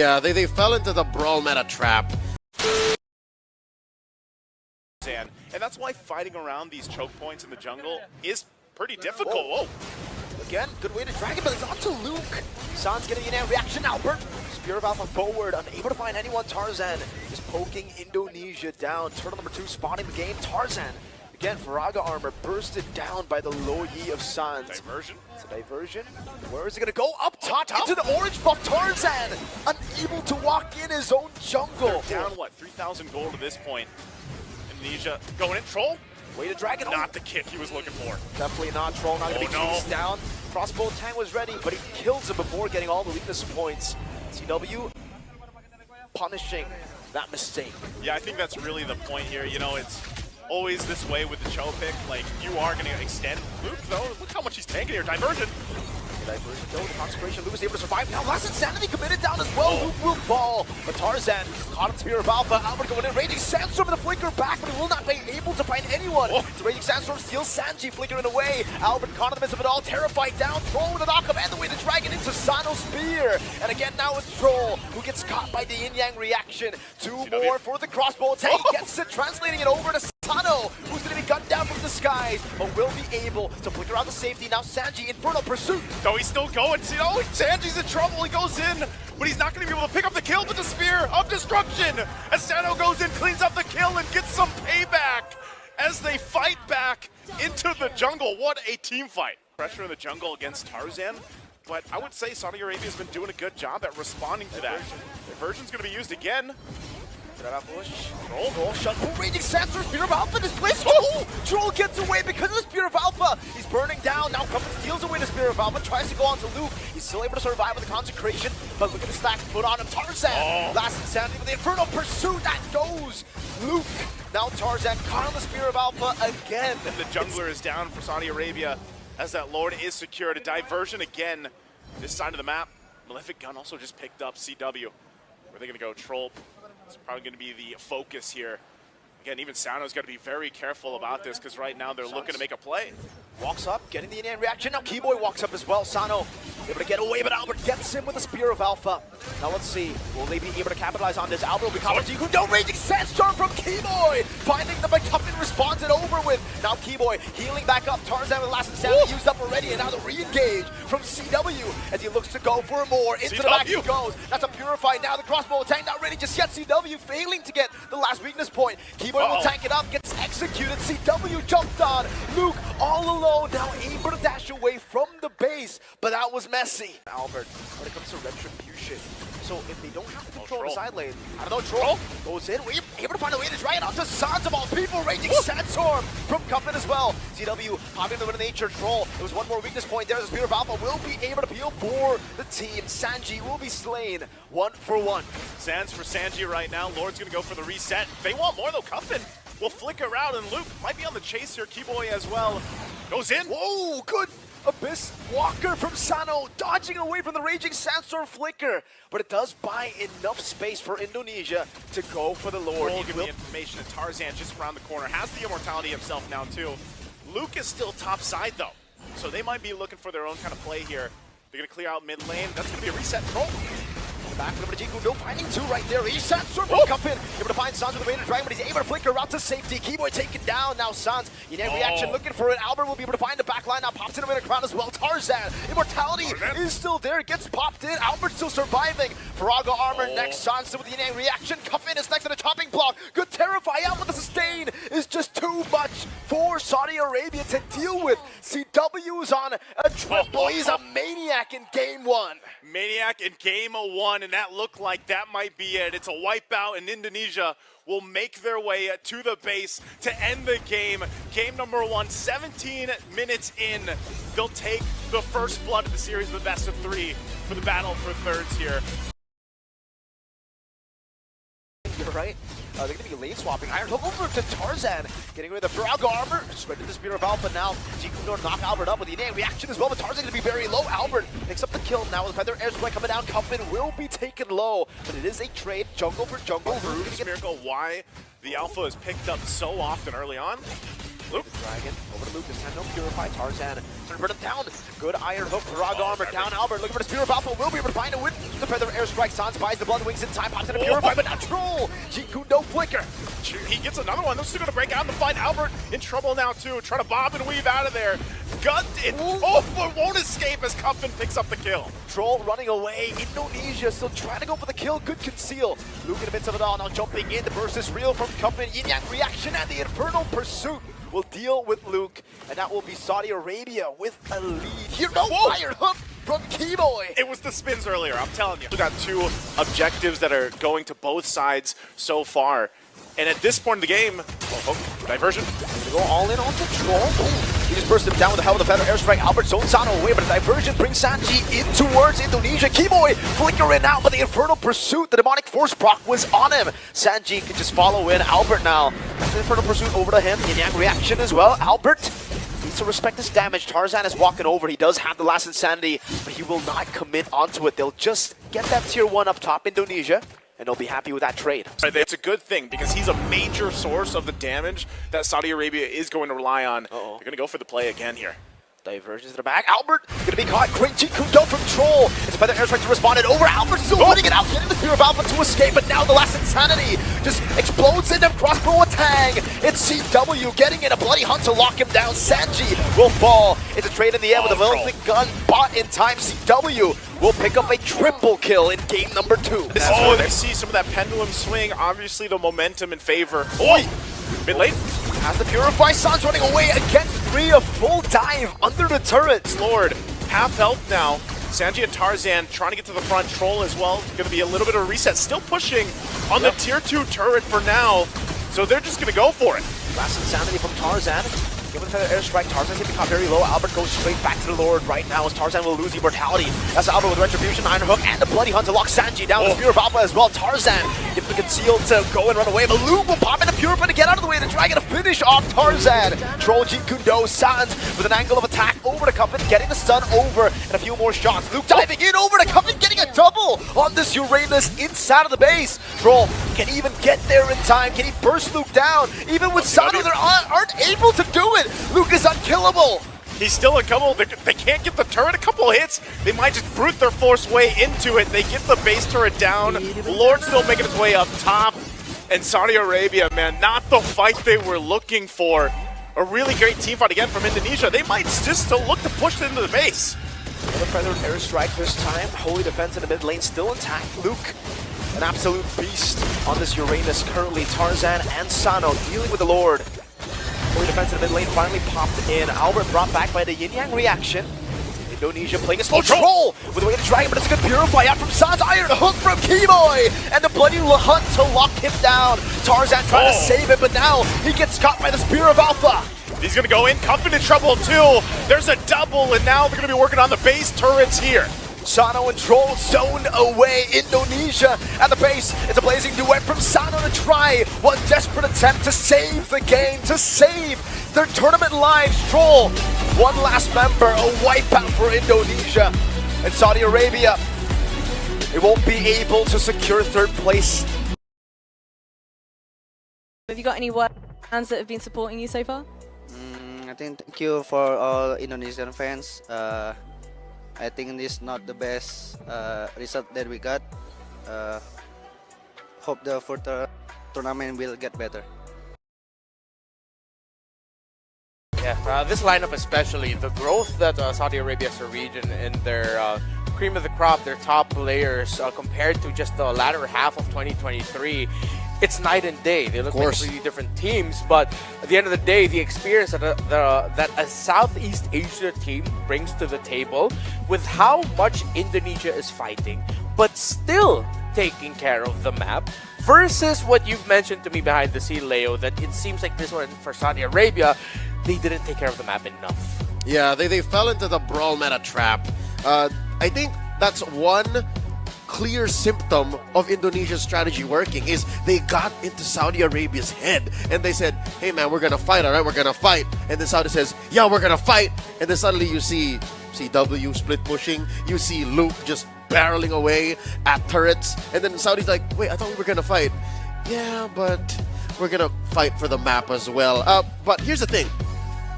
Yeah, they fell into the brawl meta trap. And that's why fighting around these choke points in the jungle is pretty difficult. Whoa. Again, good way to drag it, but it's onto Luke. Sanz getting in reaction. Albertt, Spear of Alpha forward, unable to find anyone. Tarzan is poking Indonesia down. Turtle number 2 spotting the game. Tarzan, again, Faraga armor bursted down by the low Yi of Sanz. Diversion. It's a diversion. Where is it gonna go? Up top into the orange buff. Tarzan, unable to walk in his own jungle. They're down, what, 3,000 gold at this point. Indonesia going in. Troll? Way to drag it. Not the kick he was looking for. Definitely not. Troll not gonna be chased down. Crossbow tank was ready, but he kills him before getting all the weakness points. CW punishing that mistake. Yeah, I think that's really the point here. You know, it's always this way with the Cho pick. Like, you are going to extend Luke, though. Look how much he's tanking here. Diversion. Diversion, though, the consecration. Luke is able to survive. Now, last insanity committed down as well. Luke will fall. But Tarzan caught in Spear of Alpha. Albertt going in. Raging Sandstorm with the flicker back, but he will not be able to find anyone. So Raging Sandstorm steals Sanji, flickering away. Albertt caught in the midst of it all. Terrified down. Troll with a knock-up and the way to drag it into Sano's spear. And again, now it's Troll who gets caught by the yin-yang reaction. Two more for the crossbow attack. He gets it, translating it over to Sano, who's going to be gunned down from the skies, but will be able to flicker out the safety. Now Sanji, Infernal Pursuit. So he's still going. See, oh, Sanji's in trouble. He goes in, but he's not going to be able to pick up the kill with the Spear of Destruction. As Sano goes in, cleans up the kill, and gets some payback as they fight back into the jungle. What a team fight. Pressure in the jungle against Tarzan, but I would say Saudi Arabia's been doing a good job at responding to that. Diversion's going to be used again. Troll shut. Raging Sandstorm, Spear of Alpha displaced. Oh! Troll gets away because of the Spear of Alpha. He's burning down. Now Cuffin steals away the Spear of Alpha, tries to go on to Luke. He's still able to survive with the consecration, but look at the stacks put on him. Tarzan, last insanity with the Infernal Pursuit. That goes Luke. Now Tarzan caught on the Spear of Alpha again. And the jungler is down for Saudi Arabia as that Lord is secured. A diversion again this side of the map. Malefic Gun also just picked up CW. Where are they going to go? Troll. It's probably going to be the focus here. Again, even Sano's got to be very careful about this because right now they're looking to make a play. Walks up, getting the in-hand reaction. Now Kiboy walks up as well. Sano able to get away, but Albertt gets him with a Spear of Alpha. Now let's see, will they be able to capitalize on this? Albertt will be Karltzy, who don't Raging Sandstorm from Kiboy, finding the McCuffin responds it over with. Now Kiboy healing back up. Tarzan with last insanity used up already, and now the re-engage from CW as he looks to go for more. Into the back he goes. That's a Purify now. The crossbow attack not ready just yet. CW failing to get the last weakness point. Kiboy will tank it up, gets executed. CW jumped on. Luke all alone, now able to dash away from the base, but that was messy. Albertt, when it comes to retribution, so if they don't have to control the side lane, I don't know, Troll goes in, we're able to find a way to drag it onto Sanz of all people. Raging Sandstorm from Cuffin as well. CW popping the nature. Troll, it was one more weakness point there. The Spear of Alpha will be able to peel for the team. Sanji will be slain 1 for 1. Sanz for Sanji right now. Lord's gonna go for the reset. They want more though. Cuffin will flicker out, and Luke might be on the chase here. Kiboy as well. Goes in. Whoa, good Abyss Walker from Sano, dodging away from the Raging Sandstorm flicker. But it does buy enough space for Indonesia to go for the Lord. Give me information that Tarzan just around the corner has the immortality himself now too. Luke is still top side though, so they might be looking for their own kind of play here. They're gonna clear out mid lane. That's gonna be a reset. Troll. Back to Jiku, no finding two right there. He's Sandstorm from Cuffin, able to find Sanz with the Raider Dragon, but he's able to flicker out to safety. Kiboy taken down. Now Sanz, in reaction, looking for it. Albertt will be able to find the back line. Now pops in with a crown as well. Tarzan, immortality is still there. Gets popped in. Albertt still surviving. Faraga armor next. Sanz with the reaction. Cuffin is next to the chopping block. Good Terrify out, but the sustain is just too much for Saudi Arabia to deal with. CW is on a triple. He's a maniac in game 1. Maniac in game 1, and that looked like that might be it. It's a wipeout, and Indonesia will make their way to the base to end the game. Game number 1, 17 minutes in. They'll take the first blood of the series of the best of 3 for the battle for thirds here. You're right. They're going to be lane swapping. Iron over to Tarzan, getting rid of the Faraga armor. Straight to the Spear of Alpha now. Jiku going to knock Albertt up with the innate reaction as well, but Tarzan going to be very low. Albertt picks up the kill now with Feather Airstrike coming down. Cuffin will be taken low, but it is a trade, jungle for jungle. Miracle, why the Alpha is picked up so often early on? Luke. The Dragon over to Luke. This time no Purify. Tarzan trying to burn him down. Good Iron Hook. Rog Armor down. Albert looking for the Spear of Alpha. Will be able to find a win. The Feather Airstrike. Sanz buys the Blood Wings in time. Pops in a Purify, but not Troll. Jiku no flicker. He gets another one. Those two going to break out and find Albert in trouble now too. Trying to bob and weave out of there. Gunned it. Oh, but won't escape as Cuffin picks up the kill. Troll running away. Indonesia still trying to go for the kill. Good conceal. Luke in the midst of it all. Now jumping in. The burst is real from Cuffin. Yin Yang reaction and the Infernal Pursuit will deal with Luke. And that will be Saudi Arabia with a lead. Here, no Iron Hook from Kiboy. It was the spins earlier, I'm telling you. We got two objectives that are going to both sides so far. And at this point in the game, diversion. They go all in onto Troll. He just burst him down with the help of the Feather Airstrike. Albert zones Sano away, but a diversion brings Sanji in towards Indonesia. Kiboy flickering out, but the Infernal Pursuit, the Demonic Force proc was on him. Sanji can just follow in. Albert now. That's the Infernal Pursuit over to him. Yin Yang reaction as well. Albert needs to respect this damage. Tarzan is walking over. He does have the last Insanity, but he will not commit onto it. They'll just get that tier 1 up top, Indonesia, and they'll be happy with that trade. It's a good thing because he's a major source of the damage that Saudi Arabia is going to rely on. They're going to go for the play again here. Diversions to the back. Albert going to be caught. Great Jiku from Troll. It's a Feather Airstrike to respond it over. Albert still winning it out, getting the Spear of Alpha to escape, but now the last Insanity just explodes into crossbow attack. It's CW getting in a bloody hunt to lock him down. Sanji will fall. It's a trade in the air with a velvet gun bought in time. CW will pick up a triple kill in game number 2. They see some of that pendulum swing. Obviously the momentum in favor. Oi! Mid lane. Has the Purify. Sanz running away against 3, a full dive under the turret. Lord, half health now. Sanji and Tarzan trying to get to the front. Troll as well. Going to be a little bit of a reset. Still pushing on the tier 2 turret for now. So they're just going to go for it. Last Insanity from Tarzan. Given the Feather Airstrike, Tarzan getting caught very low. Albert goes straight back to the Lord right now as Tarzan will lose immortality. That's Albert with Retribution, Iron Hook, and the Bloody Hunt to lock Sanji down with Spear of Alpha as well. Tarzan gives the conceal to go and run away, but Luke will pop in the Purify to get out of the way. The Dragon to finish off Tarzan. Troll Jikundo, Sanz with an angle of attack over to Cuffin, getting the stun over, and a few more shots. Luke diving in over to Cuffin, getting a double on this Uranus inside of the base. Troll can even get there in time. Can he burst Luke down? Even with Sano, they aren't able to do it. Luke is unkillable. He's still unkillable. They can't get the turret. A couple hits. They might just brute their force way into it. They get the base turret down. Lord still making his way up top. And Saudi Arabia, man, not the fight they were looking for. A really great team fight again from Indonesia. They might just still look to push into the base. Another Feather Airstrike this time. Holy defense in the mid lane still intact. Luke, an absolute beast on this Uranus currently. Tarzan and Sano dealing with the Lord. Holy defense in the mid lane finally popped in. Albert brought back by the Yin Yang reaction. Indonesia playing a slow Troll with the way to Dragon, but it's a good Purify out from Sanz. Iron Hook from Kiboy, and the bloody hunt to lock him down. Tarzan trying to save it, but now he gets caught by the Spear of Alpha. He's going to go in. Cuffin in trouble too. There's a double, and now they're going to be working on the base turrets here. Sano and Troll zoned away. Indonesia at the base. It's a blazing duet from Sano to try one desperate attempt to save the game, to save their tournament lives. Troll, one last member, a wipeout for Indonesia. And Saudi Arabia, it won't be able to secure 3rd place. Have you got any fans that have been supporting you so far? I think thank you for all Indonesian fans. I think this is not the best result that we got. Hope the further tournament will get better. Yeah, this lineup especially, the growth that Saudi Arabia as a region and their cream of the crop, their top players compared to just the latter half of 2023, it's night and day. They look like 3 different teams, but at the end of the day, the experience that a Southeast Asia team brings to the table with how much Indonesia is fighting, but still taking care of the map, versus what you've mentioned to me behind the scene, Leo, that it seems like this one for Saudi Arabia, they didn't take care of the map enough. Yeah, they fell into the brawl meta trap. I think that's one clear symptom of Indonesia's strategy working is they got into Saudi Arabia's head and they said, hey man, we're gonna fight, all right, we're gonna fight. And then Saudi says, yeah, we're gonna fight. And then suddenly you see CW split pushing, you see Luke just barreling away at turrets, and then Saudi's like, wait, I thought we were gonna fight. Yeah, but we're gonna fight for the map as well. But here's the thing,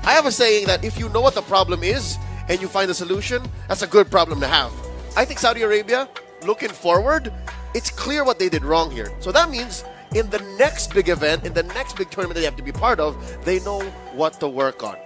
I have a saying that if you know what the problem is and you find a solution, that's a good problem to have. I think Saudi Arabia, looking forward, it's clear what they did wrong here. So that means in the next big event, in the next big tournament that they have to be part of, they know what to work on.